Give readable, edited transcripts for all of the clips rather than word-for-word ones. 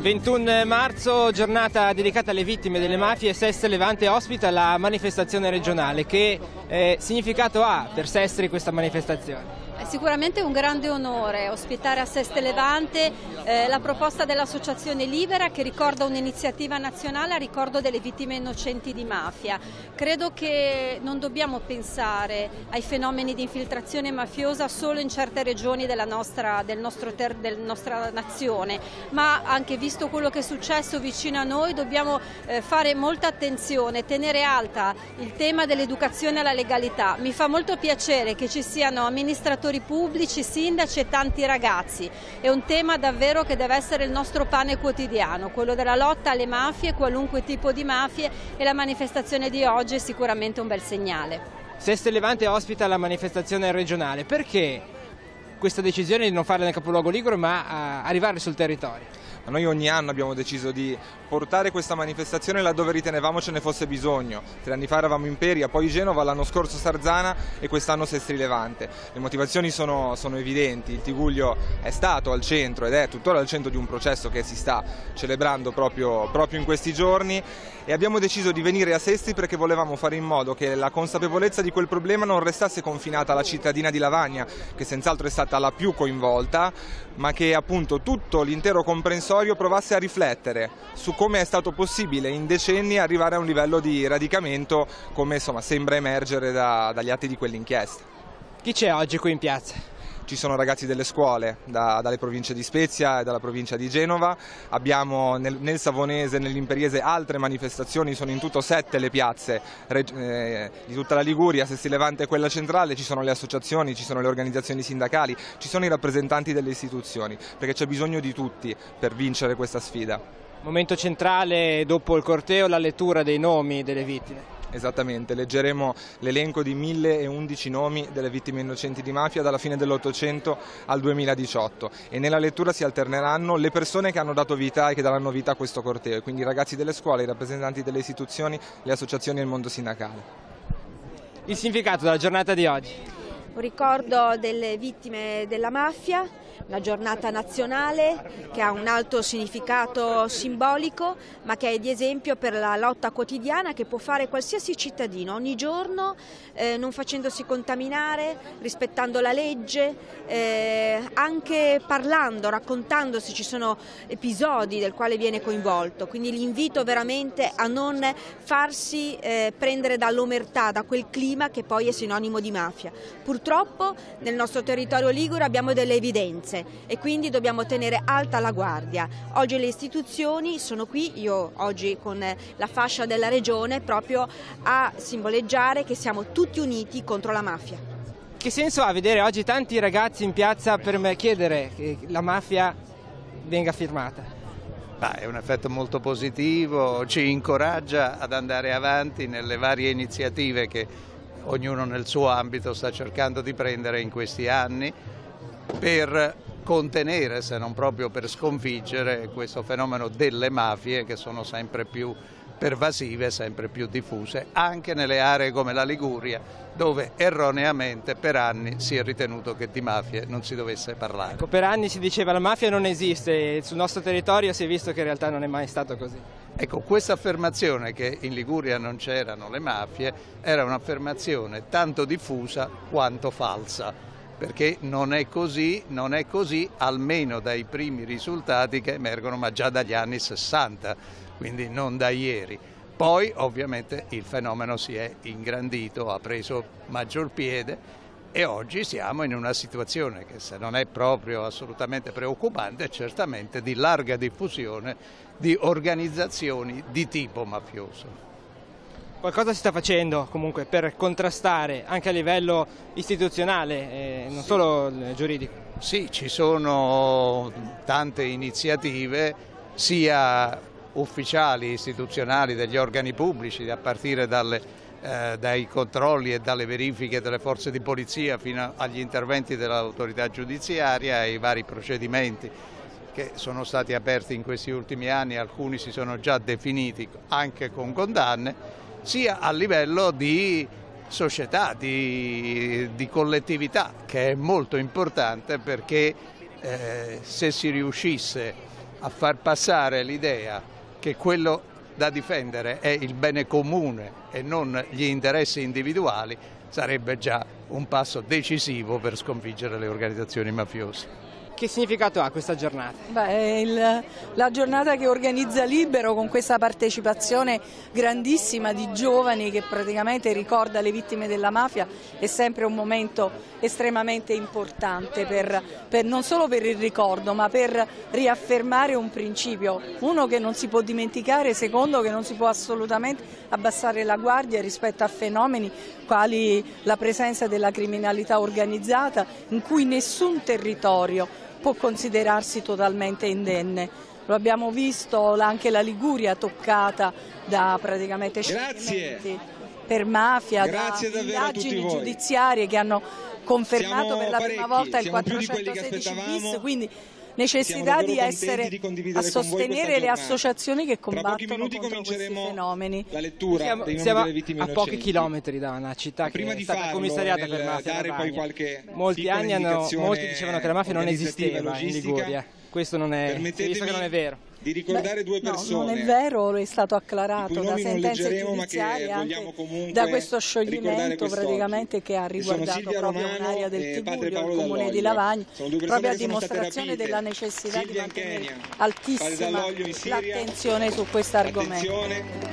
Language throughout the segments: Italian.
21 marzo, giornata dedicata alle vittime delle mafie. Sestri Levante ospita la manifestazione regionale. Che significato ha per Sestri questa manifestazione? È sicuramente un grande onore ospitare a Sestri Levante la proposta dell'Associazione Libera, che ricorda un'iniziativa nazionale a ricordo delle vittime innocenti di mafia. Credo che non dobbiamo pensare ai fenomeni di infiltrazione mafiosa solo in certe regioni della nostra nazione, ma anche visto quello che è successo vicino a noi dobbiamo fare molta attenzione, tenere alta il tema dell'educazione alla legalità. Mi fa molto piacere che ci siano amministratori pubblici, sindaci e tanti ragazzi. È un tema davvero che deve essere il nostro pane quotidiano, quello della lotta alle mafie, qualunque tipo di mafie, e la manifestazione di oggi è sicuramente un bel segnale. Sestri Levante ospita la manifestazione regionale. Perché questa decisione di non farla nel capoluogo ligure ma arrivare sul territorio? Noi ogni anno abbiamo deciso di portare questa manifestazione laddove ritenevamo ce ne fosse bisogno. 3 anni fa eravamo Imperia, poi Genova, l'anno scorso Sarzana e quest'anno Sestri Levante. Le motivazioni sono evidenti. Il Tigullio è stato al centro ed è tuttora al centro di un processo che si sta celebrando proprio in questi giorni, e abbiamo deciso di venire a Sestri perché volevamo fare in modo che la consapevolezza di quel problema non restasse confinata alla cittadina di Lavagna, che senz'altro è stata la più coinvolta, ma che appunto tutto l'intero comprensorio provasse a riflettere su come è stato possibile in decenni arrivare a un livello di radicamento come sembra emergere dagli atti di quell'inchiesta. Chi c'è oggi qui in piazza? Ci sono ragazzi delle scuole dalle province di Spezia e dalla provincia di Genova, abbiamo nel Savonese e nell'Imperiese altre manifestazioni, sono in tutto 7 le piazze di tutta la Liguria, Sestri Levante è quella centrale, ci sono le associazioni, ci sono le organizzazioni sindacali, ci sono i rappresentanti delle istituzioni, perché c'è bisogno di tutti per vincere questa sfida. Momento centrale dopo il corteo, la lettura dei nomi delle vittime. Esattamente, leggeremo l'elenco di 1011 nomi delle vittime innocenti di mafia dalla fine dell'800 al 2018, e nella lettura si alterneranno le persone che hanno dato vita e che daranno vita a questo corteo, quindi i ragazzi delle scuole, i rappresentanti delle istituzioni, le associazioni e il mondo sindacale. Il significato della giornata di oggi? Un ricordo delle vittime della mafia, una giornata nazionale che ha un alto significato simbolico, ma che è di esempio per la lotta quotidiana che può fare qualsiasi cittadino ogni giorno, non facendosi contaminare, rispettando la legge, anche parlando, raccontando se ci sono episodi del quale viene coinvolto. Quindi l'invito veramente a non farsi prendere dall'omertà, da quel clima che poi è sinonimo di mafia. Purtroppo nel nostro territorio ligure abbiamo delle evidenze e quindi dobbiamo tenere alta la guardia. Oggi le istituzioni sono qui, io oggi con la fascia della regione, proprio a simboleggiare che siamo tutti uniti contro la mafia. Che senso ha vedere oggi tanti ragazzi in piazza per chiedere che la mafia venga firmata? È un effetto molto positivo, ci incoraggia ad andare avanti nelle varie iniziative che ognuno nel suo ambito sta cercando di prendere in questi anni per contenere, se non proprio per sconfiggere, questo fenomeno delle mafie che sono sempre più pervasive, sempre più diffuse, anche nelle aree come la Liguria, dove erroneamente per anni si è ritenuto che di mafie non si dovesse parlare. Ecco, per anni si diceva la mafia non esiste e sul nostro territorio si è visto che in realtà non è mai stato così. Ecco, questa affermazione che in Liguria non c'erano le mafie era un'affermazione tanto diffusa quanto falsa, perché non è così, almeno dai primi risultati che emergono, ma già dagli anni 60, quindi non da ieri. Poi ovviamente il fenomeno si è ingrandito, ha preso maggior piede e oggi siamo in una situazione che, se non è proprio assolutamente preoccupante, è certamente di larga diffusione di organizzazioni di tipo mafioso. Qualcosa si sta facendo comunque per contrastare anche a livello istituzionale, non solo giuridico? Sì, ci sono tante iniziative, sia ufficiali, istituzionali, degli organi pubblici, a partire dai controlli e dalle verifiche delle forze di polizia fino agli interventi dell'autorità giudiziaria e ai vari procedimenti che sono stati aperti in questi ultimi anni, alcuni si sono già definiti anche con condanne, sia a livello di società, di collettività, che è molto importante perché se si riuscisse a far passare l'idea che quello da difendere è il bene comune e non gli interessi individuali, sarebbe già un passo decisivo per sconfiggere le organizzazioni mafiose. Che significato ha questa giornata? La giornata che organizza Libero, con questa partecipazione grandissima di giovani che praticamente ricorda le vittime della mafia, è sempre un momento estremamente importante non solo per il ricordo, ma per riaffermare un principio: uno, che non si può dimenticare; secondo, che non si può assolutamente abbassare la guardia rispetto a fenomeni quali la presenza della criminalità organizzata, in cui nessun territorio può considerarsi totalmente indenne. Lo abbiamo visto, anche la Liguria toccata da praticamente scioglimenti per mafia, da indagini giudiziarie che hanno confermato per la prima volta il 416 bis, quindi necessità di essere a sostenere le associazioni che combattono contro questi fenomeni. Siamo a pochi chilometri da una città che è stata commissariata per mafia. Molti dicevano che la mafia non esisteva in Liguria. Questo non è, visto che non è vero. Di ricordare due persone. No, non è vero, è stato acclarato da sentenze giudiziarie anche da questo scioglimento praticamente che ha riguardato proprio un'area del Tigurio, il comune di Lavagna, proprio a dimostrazione della necessità di mantenere altissima l'attenzione su questo argomento.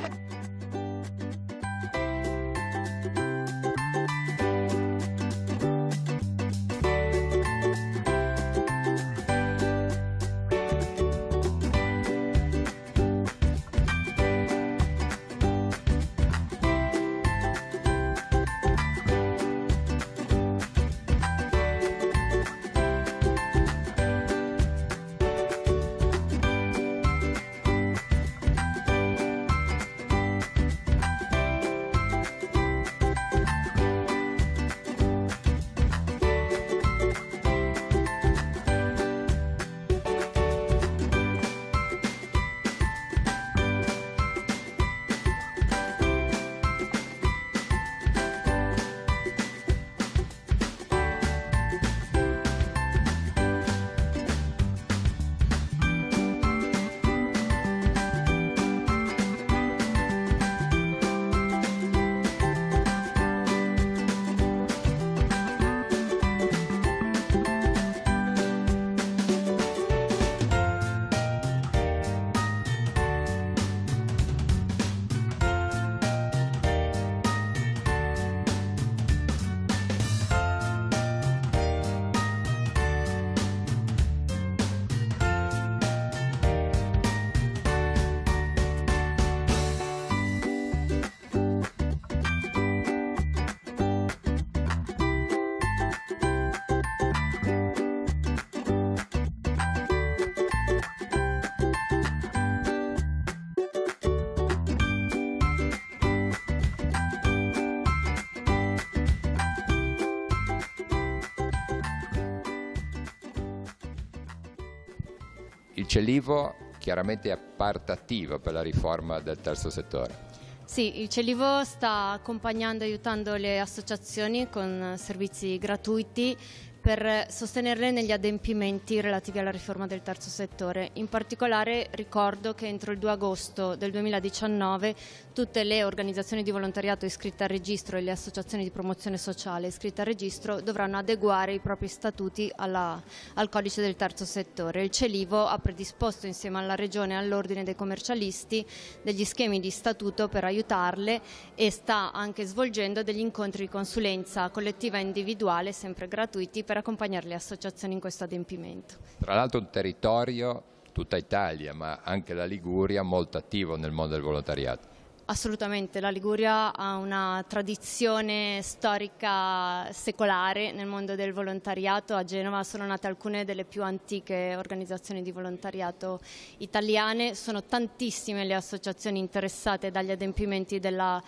Il Celivo chiaramente è parte attiva per la riforma del terzo settore. Sì, il Celivo sta accompagnando e aiutando le associazioni con servizi gratuiti per sostenerle negli adempimenti relativi alla riforma del terzo settore. In particolare ricordo che entro il 2 agosto del 2019 tutte le organizzazioni di volontariato iscritte al registro e le associazioni di promozione sociale iscritte al registro dovranno adeguare i propri statuti al codice del terzo settore. Il Celivo ha predisposto insieme alla Regione e all'Ordine dei commercialisti degli schemi di statuto per aiutarle e sta anche svolgendo degli incontri di consulenza collettiva e individuale, sempre gratuiti, per accompagnare le associazioni in questo adempimento. Tra l'altro un territorio, tutta Italia, ma anche la Liguria, molto attivo nel mondo del volontariato. Assolutamente, la Liguria ha una tradizione storica secolare nel mondo del volontariato. A Genova sono nate alcune delle più antiche organizzazioni di volontariato italiane, sono tantissime le associazioni interessate dagli adempimenti della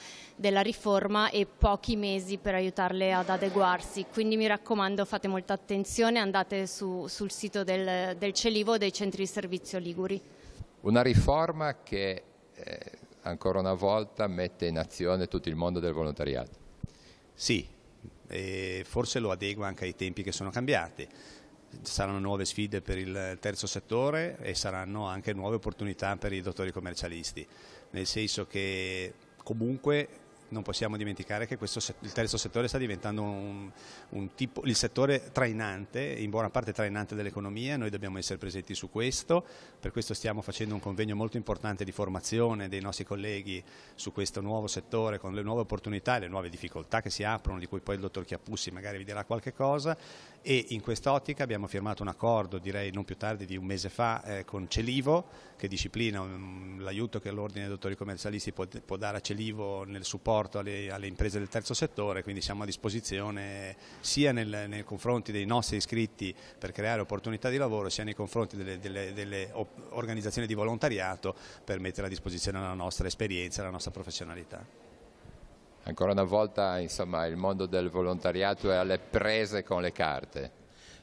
riforma e pochi mesi per aiutarle ad adeguarsi, quindi mi raccomando, fate molta attenzione, andate sul sito del Celivo o dei centri di servizio liguri. Una riforma che ancora una volta mette in azione tutto il mondo del volontariato. Sì, forse lo adegua anche ai tempi che sono cambiati. saranno nuove sfide per il terzo settore e saranno anche nuove opportunità per i dottori commercialisti, nel senso che comunque non possiamo dimenticare che il terzo settore sta diventando il settore trainante, in buona parte trainante dell'economia. Noi dobbiamo essere presenti su questo, per questo stiamo facendo un convegno molto importante di formazione dei nostri colleghi su questo nuovo settore, con le nuove opportunità e le nuove difficoltà che si aprono, di cui poi il dottor Chiappussi magari vi dirà qualche cosa, e in quest'ottica abbiamo firmato un accordo, direi non più tardi di un mese fa, con Celivo, che disciplina l'aiuto che l'Ordine dei dottori commercialisti può dare a Celivo nel supporto alle imprese del terzo settore, quindi siamo a disposizione sia nei confronti dei nostri iscritti per creare opportunità di lavoro, sia nei confronti delle organizzazioni di volontariato per mettere a disposizione la nostra esperienza e la nostra professionalità. Ancora una volta, insomma, il mondo del volontariato è alle prese con le carte.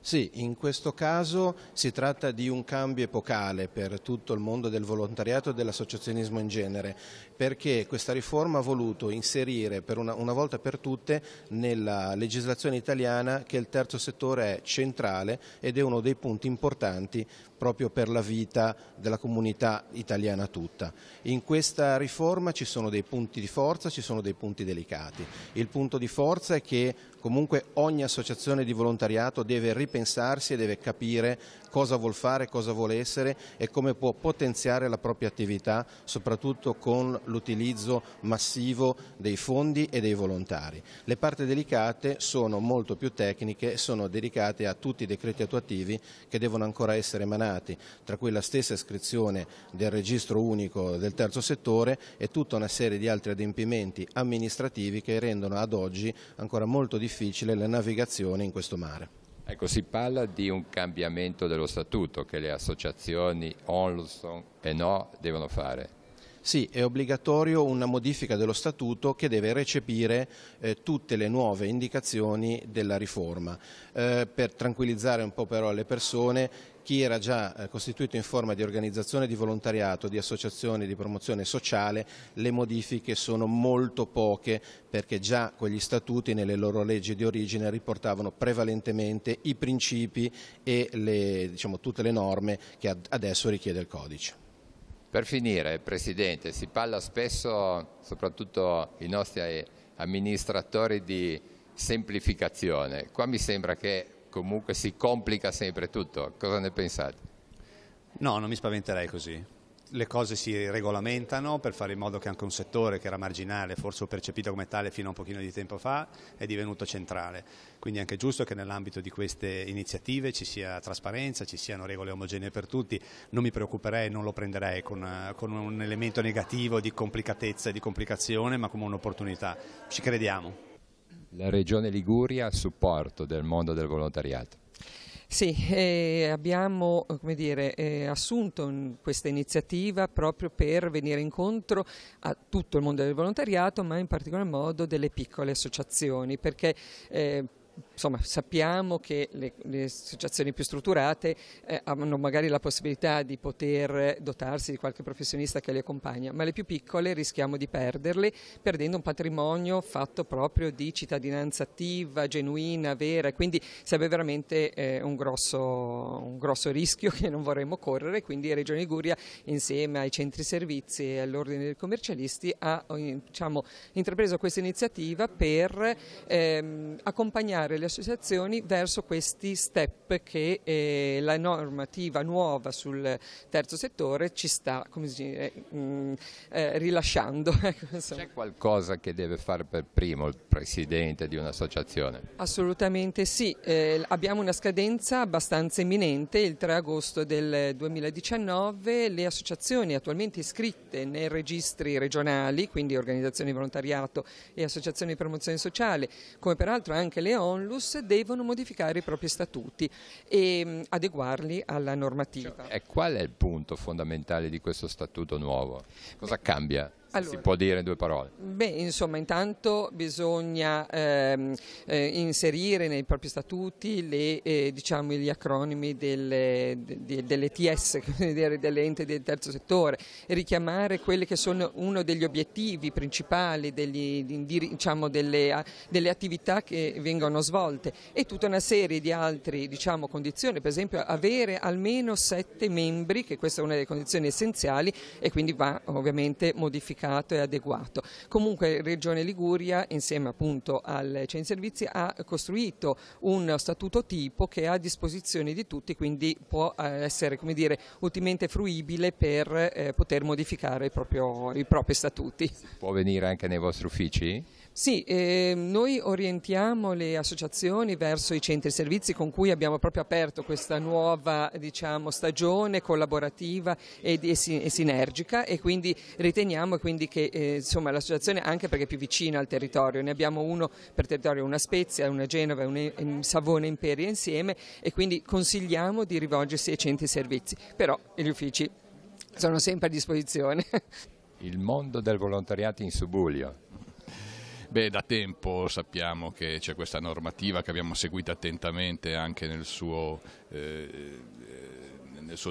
Sì, in questo caso si tratta di un cambio epocale per tutto il mondo del volontariato e dell'associazionismo in genere, perché questa riforma ha voluto inserire per una volta per tutte nella legislazione italiana che il terzo settore è centrale ed è uno dei punti importanti proprio per la vita della comunità italiana tutta. In questa riforma ci sono dei punti di forza, ci sono dei punti delicati. Il punto di forza è che comunque ogni associazione di volontariato deve ripensarsi e deve capire cosa vuol fare, cosa vuol essere e come può potenziare la propria attività, soprattutto con l'utilizzo massivo dei fondi e dei volontari. Le parti delicate sono molto più tecniche e sono dedicate a tutti i decreti attuativi che devono ancora essere emanati, tra cui la stessa iscrizione del registro unico del terzo settore e tutta una serie di altri adempimenti amministrativi che rendono ad oggi ancora molto difficile la navigazione in questo mare. Ecco, si parla di un cambiamento dello statuto che le associazioni ONLUS e no devono fare. Sì, è obbligatorio una modifica dello statuto che deve recepire tutte le nuove indicazioni della riforma. Per tranquillizzare un po' però le persone, chi era già costituito in forma di organizzazione di volontariato, di associazioni di promozione sociale, le modifiche sono molto poche perché già quegli statuti nelle loro leggi di origine riportavano prevalentemente i principi e tutte le norme che adesso richiede il codice. Per finire, Presidente, si parla spesso, soprattutto i nostri amministratori, di semplificazione. Qua mi sembra che comunque si complica sempre tutto. Cosa ne pensate? No, non mi spaventerei così. Le cose si regolamentano per fare in modo che anche un settore che era marginale, forse percepito come tale fino a un pochino di tempo fa, è divenuto centrale. Quindi è anche giusto che nell'ambito di queste iniziative ci sia trasparenza, ci siano regole omogenee per tutti. Non mi preoccuperei, non lo prenderei con un elemento negativo di complicatezza e di complicazione, ma come un'opportunità. Ci crediamo. La Regione Liguria a supporto del mondo del volontariato. Sì, abbiamo assunto questa iniziativa proprio per venire incontro a tutto il mondo del volontariato, ma in particolar modo delle piccole associazioni, perché sappiamo che le associazioni più strutturate hanno magari la possibilità di poter dotarsi di qualche professionista che le accompagna, ma le più piccole rischiamo di perderle, perdendo un patrimonio fatto proprio di cittadinanza attiva, genuina, vera, quindi sarebbe veramente un grosso rischio che non vorremmo correre. Quindi Regione Liguria, insieme ai centri servizi e all'Ordine dei commercialisti, ha intrapreso questa iniziativa per accompagnare le associazioni verso questi step che la normativa nuova sul terzo settore ci sta rilasciando. C'è qualcosa che deve fare per primo il presidente di un'associazione? Assolutamente sì, abbiamo una scadenza abbastanza imminente, il 3 agosto del 2019, le associazioni attualmente iscritte nei registri regionali, quindi organizzazioni di volontariato e associazioni di promozione sociale, come peraltro anche le ONLUS, devono modificare i propri statuti e adeguarli alla normativa. E qual è il punto fondamentale di questo statuto nuovo? Cosa cambia? Allora, si può dire in 2 parole? Beh, insomma, intanto bisogna inserire nei propri statuti gli acronimi delle TS, dell'ente del terzo settore, e richiamare quelli che sono uno degli obiettivi principali delle attività che vengono svolte, e tutta una serie di altre condizioni, per esempio avere almeno 7 membri, che questa è una delle condizioni essenziali, e quindi va ovviamente modificato e adeguato. Comunque Regione Liguria, insieme appunto al Centro Servizi, ha costruito uno statuto tipo che è a disposizione di tutti, quindi può essere, come dire, utilmente fruibile per poter modificare i propri statuti. Può venire anche nei vostri uffici? Sì, noi orientiamo le associazioni verso i centri servizi, con cui abbiamo proprio aperto questa nuova stagione collaborativa e sinergica, e quindi riteniamo che l'associazione, anche perché è più vicina al territorio, ne abbiamo uno per territorio, una Spezia, una Genova, un Savona Imperia insieme, e quindi consigliamo di rivolgersi ai centri servizi, però gli uffici sono sempre a disposizione. Il mondo del volontariato in Subulio. Beh, da tempo sappiamo che c'è questa normativa che abbiamo seguito attentamente anche nel suo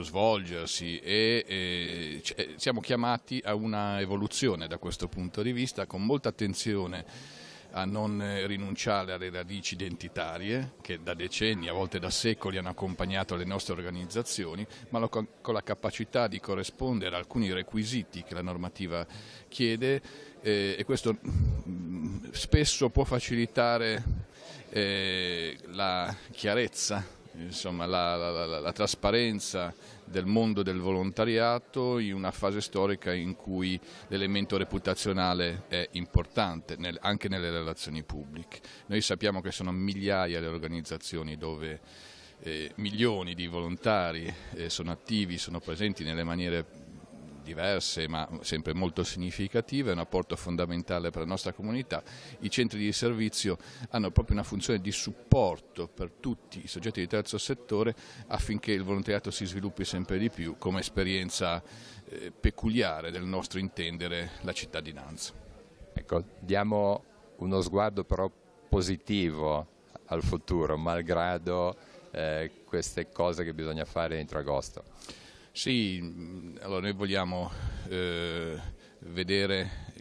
svolgersi, e siamo chiamati a una evoluzione da questo punto di vista, con molta attenzione a non rinunciare alle radici identitarie che da decenni, a volte da secoli, hanno accompagnato le nostre organizzazioni, ma con la capacità di corrispondere a alcuni requisiti che la normativa chiede, e questo spesso può facilitare la chiarezza, insomma, la trasparenza del mondo del volontariato in una fase storica in cui l'elemento reputazionale è importante anche nelle relazioni pubbliche. Noi sappiamo che sono migliaia le organizzazioni dove milioni di volontari sono attivi, sono presenti nelle maniere diverse ma sempre molto significative, è un apporto fondamentale per la nostra comunità. I centri di servizio hanno proprio una funzione di supporto per tutti i soggetti di terzo settore affinché il volontariato si sviluppi sempre di più come esperienza peculiare del nostro intendere la cittadinanza. Ecco, diamo uno sguardo però positivo al futuro, malgrado queste cose che bisogna fare entro agosto. Sì, allora noi vogliamo vedere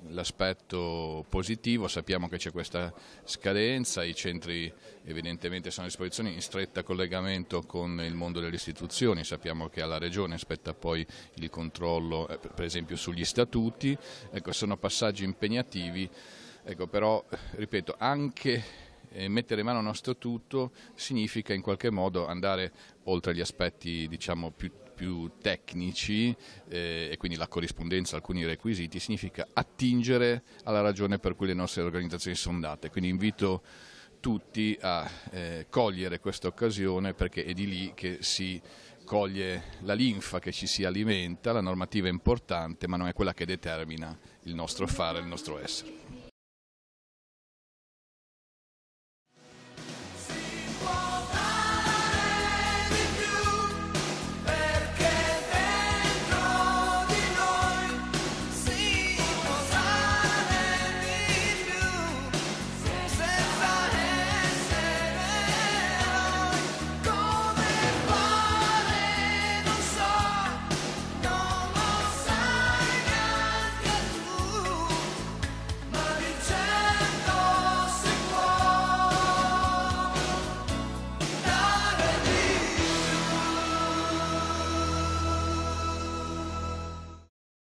l'aspetto positivo, sappiamo che c'è questa scadenza, i centri evidentemente sono a disposizione in stretta collegamento con il mondo delle istituzioni, sappiamo che alla Regione spetta poi il controllo per esempio sugli statuti, ecco, sono passaggi impegnativi, ecco, però ripeto, anche mettere mano a uno statuto significa in qualche modo andare oltre agli aspetti più tecnici e quindi la corrispondenza a alcuni requisiti, significa attingere alla ragione per cui le nostre organizzazioni sono nate, quindi invito tutti a cogliere questa occasione, perché è di lì che si coglie la linfa che ci si alimenta, la normativa è importante ma non è quella che determina il nostro fare, il nostro essere.